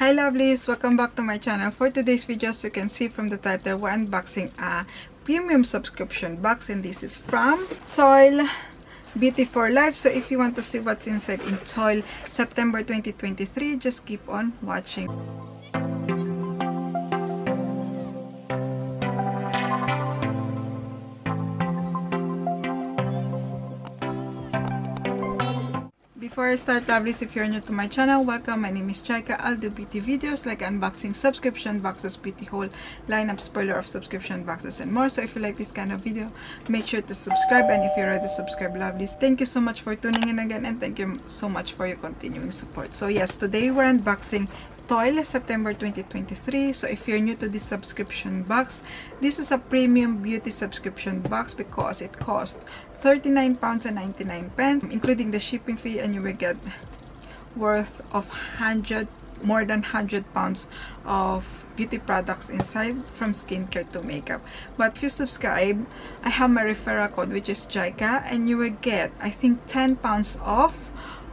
Hi lovelies, welcome back to my channel. For today's video, as you can see from the title, we're unboxing a premium subscription box, and this is from Toyl Beauty for Life. So if you want to see what's inside in Toyl September 2023, just keep on watching. Before I start, lovelies, if you're new to my channel, welcome. My name is Jayca. I'll do beauty videos like unboxing subscription boxes, beauty haul, lineup, spoiler of subscription boxes, and more. So if you like this kind of video, make sure to subscribe. And if you're already subscribed, lovelies, thank you so much for tuning in again, and thank you so much for your continuing support. So yes, today we're unboxing Toyl September 2023. So if you're new to this subscription box, this is a premium beauty subscription box because it costs £39.99, including the shipping fee, and you will get worth of more than 100 pounds of beauty products inside, from skincare to makeup. But if you subscribe, I have my referral code, which is Jayca, and you will get, I think, £10 off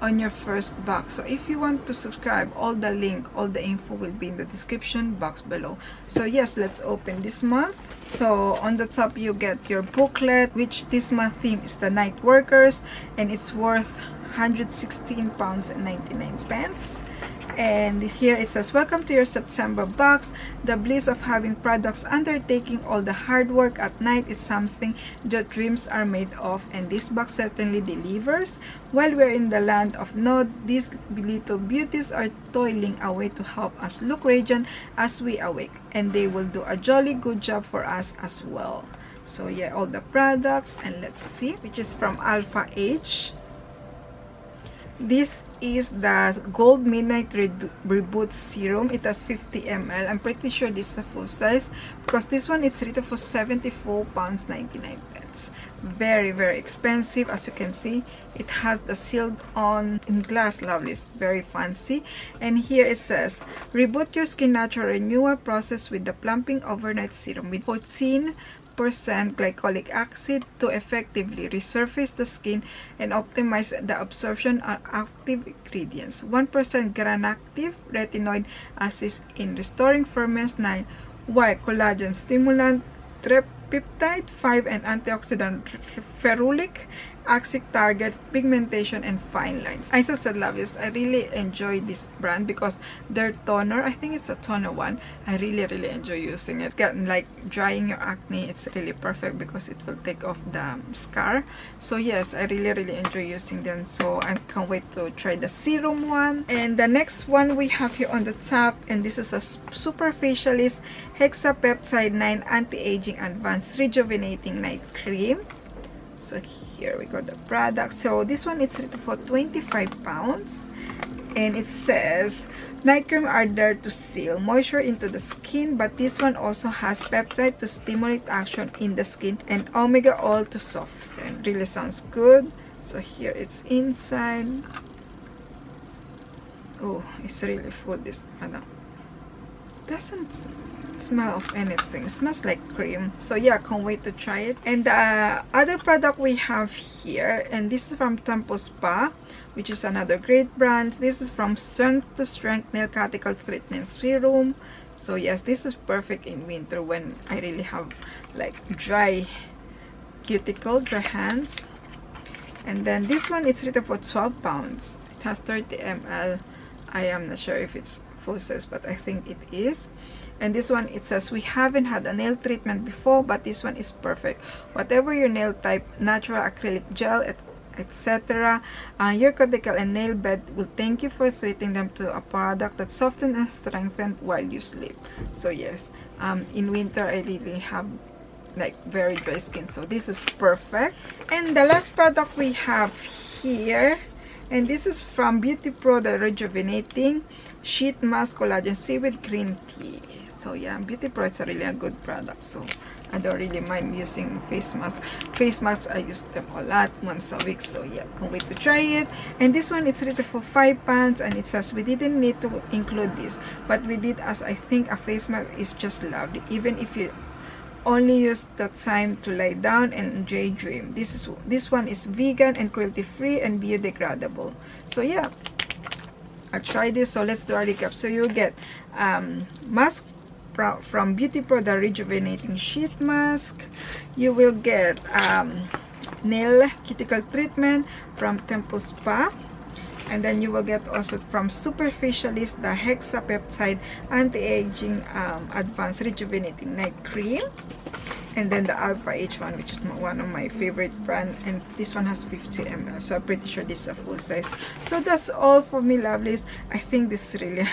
on your first box. So if you want to subscribe, all the link, all the info will be in the description box below. So yes, let's open this month. So on the top you get your booklet, which this month theme is the night workers, and it's worth £116.99. And here it says, welcome to your September box. The bliss of having products undertaking all the hard work at night is something that dreams are made of, and this box certainly delivers. While we're in the land of Nod, these little beauties are toiling away to help us look radiant as we awake, and they will do a jolly good job for us as well. So yeah, all the products, and let's see, which is from Alpha H. This is the Gold Midnight Reboot Serum. It has 50 ml. I'm pretty sure this is a full size because this one it's rated for £74.99. Very, very expensive. As you can see, it has the sealed on in glass, lovelies. Very fancy. And here it says, reboot your skin natural renewal process with the plumping overnight serum with 14% glycolic acid to effectively resurface the skin and optimize the absorption of active ingredients. 1% gram-active retinoid acid in restoring firmness 9, while collagen stimulant peptide 5, and antioxidant ferulic acid target pigmentation and fine lines. I just said, lovelies, I really enjoy this brand because their toner, I think it's a toner one, I really enjoy using it. Like drying your acne, it's really perfect because it will take off the scar. So yes, I really enjoy using them, so I can't wait to try the serum one. And the next one we have here on the top, and this is a super facialist hexapeptide 9 anti-aging advanced rejuvenating night cream. So here we got the product. So this one it's rated for £25, and it says night cream are there to seal moisture into the skin, but this one also has peptide to stimulate action in the skin and omega oil to soften. Really sounds good. So here it's inside. Oh, it's really full. This doesn't smell of anything. It smells like cream. So yeah, can't wait to try it. And the other product we have here, and this is from Tempo Spa, which is another great brand. This is from Strength to Strength Nail Cuticle Treatment Serum. So yes, this is perfect in winter when I really have like dry cuticle, dry hands. And then this one, it's rated for £12. It has 30 ml. I am not sure if it's full size, but I think it is. And this one, it says, we haven't had a nail treatment before, but this one is perfect. Whatever your nail type, natural acrylic gel, etc., your cuticle and nail bed will thank you for treating them to a product that softens and strengthens while you sleep. So yes, in winter I really have like very dry skin, so this is perfect. And the last product we have here, and this is from Beauty Pro, the Rejuvenating Sheet Mask Collagen Seaweed Green Tea. So yeah, Beauty Pro, it's a really a good product, so I don't really mind using face masks. Face masks, I use them a lot, once a week, so yeah, can't wait to try it. And this one, it's rated for £5, and it says we didn't need to include this, but we did, as I think a face mask is just lovely, even if you only use the time to lie down and daydream. This one is vegan and cruelty free and biodegradable. So yeah, try this. So let's do a recap. So you'll get mask from Beauty Pro, the rejuvenating sheet mask. You will get nail cuticle treatment from Temple Spa. And then you will get also from Superficialist the Hexapeptide Anti-Aging Advanced Rejuvenating Night Cream. And then the Alpha H1, which is one of my favorite brand, and this one has 50 ml, so I'm pretty sure this is a full size. So that's all for me, lovelies. I think this is really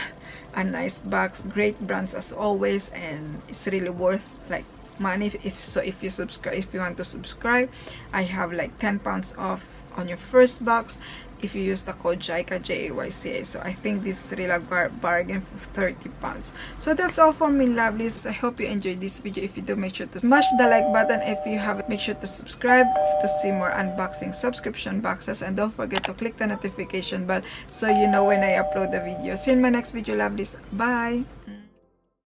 a nice box, great brands as always, and it's really worth like money if you subscribe. If you want to subscribe, I have like £10 off on your first box if you use the code JAYCA, JAYCA. So I think this is really a bargain for £30. So that's all for me, lovelies. I hope you enjoyed this video. If you do, make sure to smash the like button. If you haven't, make sure to subscribe to see more unboxing subscription boxes, and don't forget to click the notification bell so you know when I upload the video. See you in my next video, lovelies. Bye.